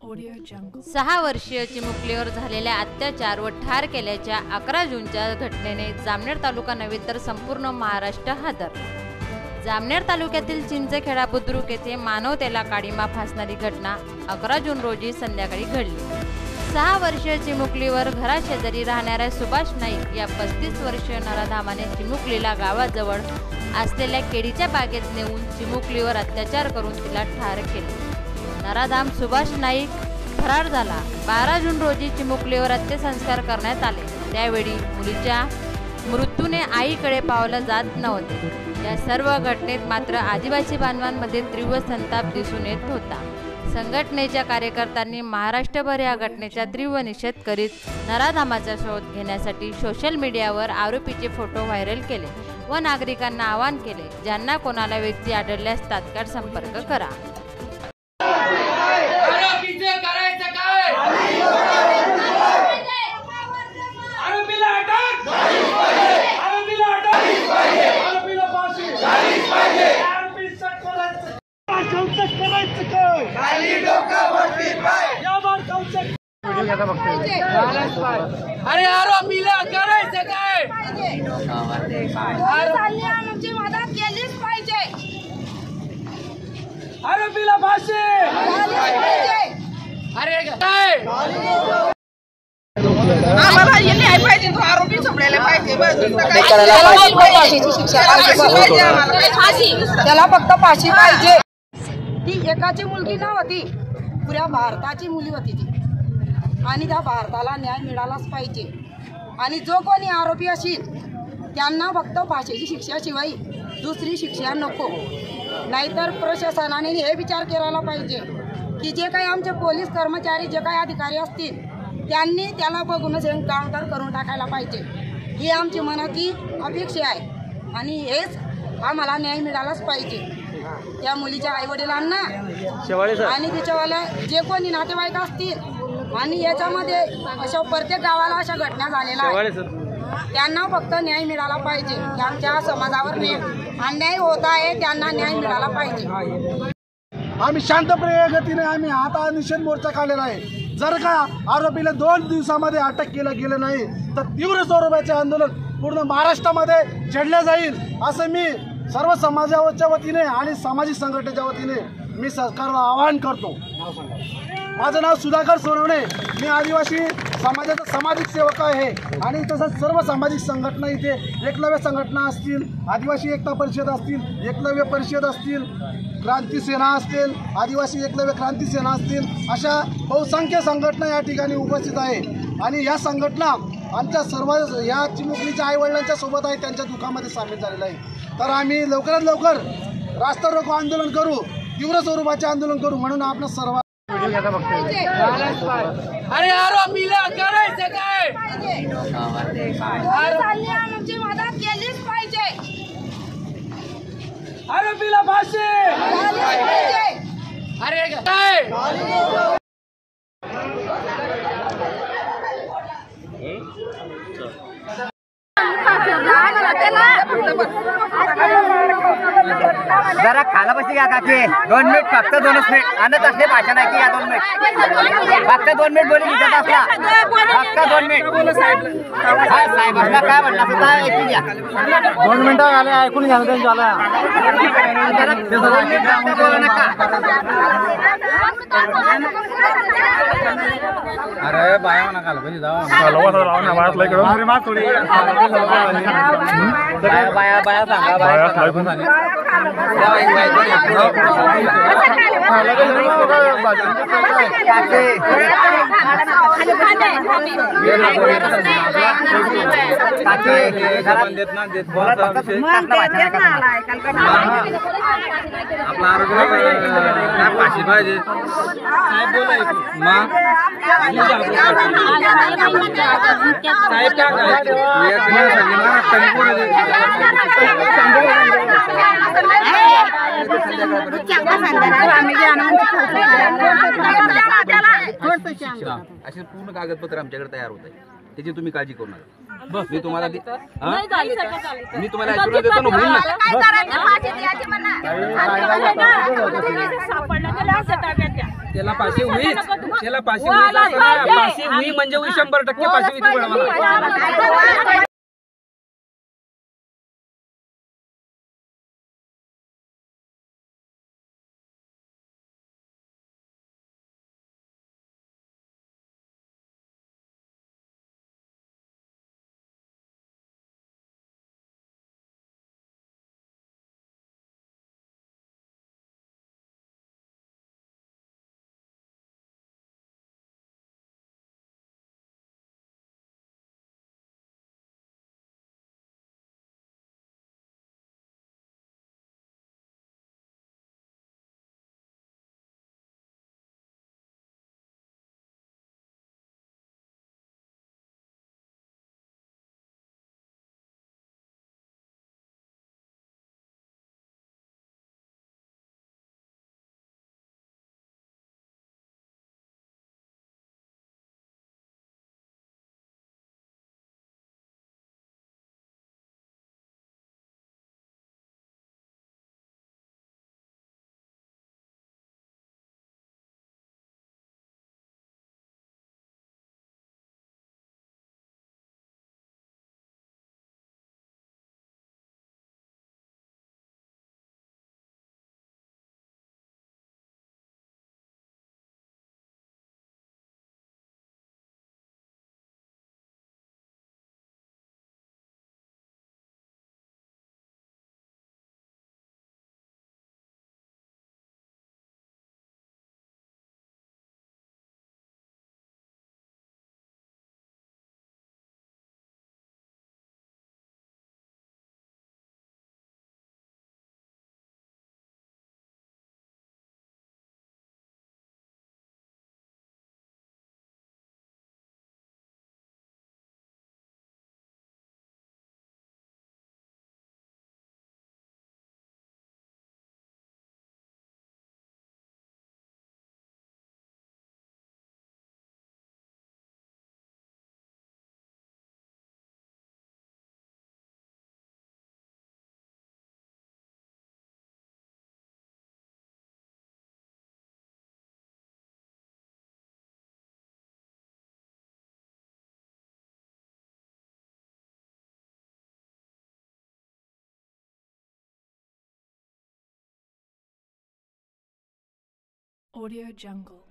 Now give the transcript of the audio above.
6 वर्षीय चिमुकलीवर झालेल्या अत्याचार व ठार केल्याच्या 11 जूनच्या घटनेने जामनेर तालुका नव्हे तर संपूर्ण महाराष्ट्र हादरला। जामनेर तालुक्यातील चिंचखेडा बुद्रुक येथे मानवतेला काळिमा फासणारी घटना 11 जून रोजी संध्याकाळी घडली। 6 वर्षीय चिमुकलीवर घराशेजारी राहणाऱ्या सुभाष नाईक या 35 वर्षीय नराधामाने चिमुकलीला गावाजवळ असलेल्या केळीच्या बागेत नेऊन चिमुकलीवर अत्याचार करून तिला ठार केले। नराधाम सुभाष नाईक फरार झाला। 12 जून रोजी चिमुकलीवर अंत्यसंस्कार करण्यात आले। त्यावेळी मुलीच्या मृत्यूने आईकडे पावलं जात नव्हते। या सर्व घटनेत मात्र आदिवासी बांधवांमध्ये तीव्र संताप दिसून येत होता। संघटनेच्या कार्यकर्त्यांनी महाराष्ट्रभर या घटनेचा तीव्र निषेध करीत नराधामाचा शोध घेण्यासाठी सोशल मीडियावर आरोपीचे फोटो व्हायरल केले व नागरिकांना आवाहन केले, ज्यांना कोणाला व्यक्ती आढळल्यास तात्काळ संपर्क करा। अरे आरोपीला करायचं काय? आमची मदत केलीच पाहिजे। आरोपीला फाशी। अरे काय आम्हाला हे न्याय पाहिजे, तो आरोपी सोडलेला पाहिजे। त्याला फक्त फाशी पाहिजे। ती एकाची मुलगी नव्हती, पुऱ्या भारताची मुली होती ती, आणि त्या भारताला न्याय मिळालाच पाहिजे। आणि जो कोणी आरोपी असेल त्यांना फक्त फाशीची शिक्षाशिवाय दुसरी शिक्षा नको। नाहीतर प्रशासनाने हे विचार करायला पाहिजे की जे काही आमचे पोलीस कर्मचारी, जे काही अधिकारी असतील त्यांनी त्याला बघूनच एन्काउंटर करून टाकायला पाहिजे। ही आमची मनाची अपेक्षा आहे आणि हेच आम्हाला न्याय मिळालाच पाहिजे। त्या मुलीच्या आईवडिलांना आणि तिच्यावाल्या जे कोणी नातेवाईक असतील आणि याच्यामध्ये अशा प्रत्येक गावाला अशा घटना झालेल्या आहेत, त्यांना फक्त न्याय मिळाला पाहिजे। आमच्या समाजावर अन्याय होत आहे, त्यांना न्याय मिळाला पाहिजे। आम्ही शांतप्रिय गतीने आम्ही आता निषेध मोर्चा काढलेला आहे। जर का आरोपीला 2 दिवसामध्ये अटक केलं गेलं नाही तर तीव्र स्वरूपाचे आंदोलन पूर्ण महाराष्ट्रामध्ये छेडले जाईल, असं मी सर्व समाजाच्या वतीने आणि सामाजिक संघटनेच्या वतीने मी सरकारला आवाहन करतो। माझं नाव सुधाकर सोनवणे, मी आदिवासी समाजाचा सामाजिक सेवक आहे आणि तसंच सर्व सामाजिक संघटना इथे एकलव्य संघटना असतील, आदिवासी एकता परिषद असतील, एकलव्य परिषद असतील, क्रांती सेना असतील, आदिवासी एकलव्य क्रांती सेना असतील, अशा बहुसंख्य संघटना या ठिकाणी उपस्थित आहे। आणि या संघटना आमच्या सर्व या चिमुकलीच्या आईवडिलांच्या सोबत आहे, त्यांच्या दुःखामध्ये सामील झालेला आहे। तर आम्ही लवकरात लवकर रास्ता रोको आंदोलन करू, तीव्र स्वरूपाचे आंदोलन करू, म्हणून आपलं सर्व अरे आरोपीला करायचं काय? आमची मदत केलीच पाहिजे। आरोपीला फाशी। अरे काय जरा खाला बसली घ्या काकी, 2 मिनिट फक्त, 2च मिनिट आणत असले भाषा नाही की या 2 मिनिट फक्त 2 मिनिट बोलून घेत असला, फक्त 2 मिनिट साहेब असला काय म्हणला सुद्धा ऐकून घ्या। 2 मिनिटं आले, ऐकून घ्या त्यांच्या बोलू नका। अरे बाया म्हणा काल पाहिजे जाऊ बाया बाया सांगा बाया आपला आरोग्य फाशी पाहिजे असे पूर्ण कागदपत्र आमच्याकडे तयार होत आहे, त्याची तुम्ही काळजी करू नका। मी तुम्हाला देतो ना, होईल ना। त्याला फाशी होईच, त्याला फाशी होईच असं नाही. फाशी होई म्हणजे होई, 100% फाशी होई ती बळावाला. Audio Jungle.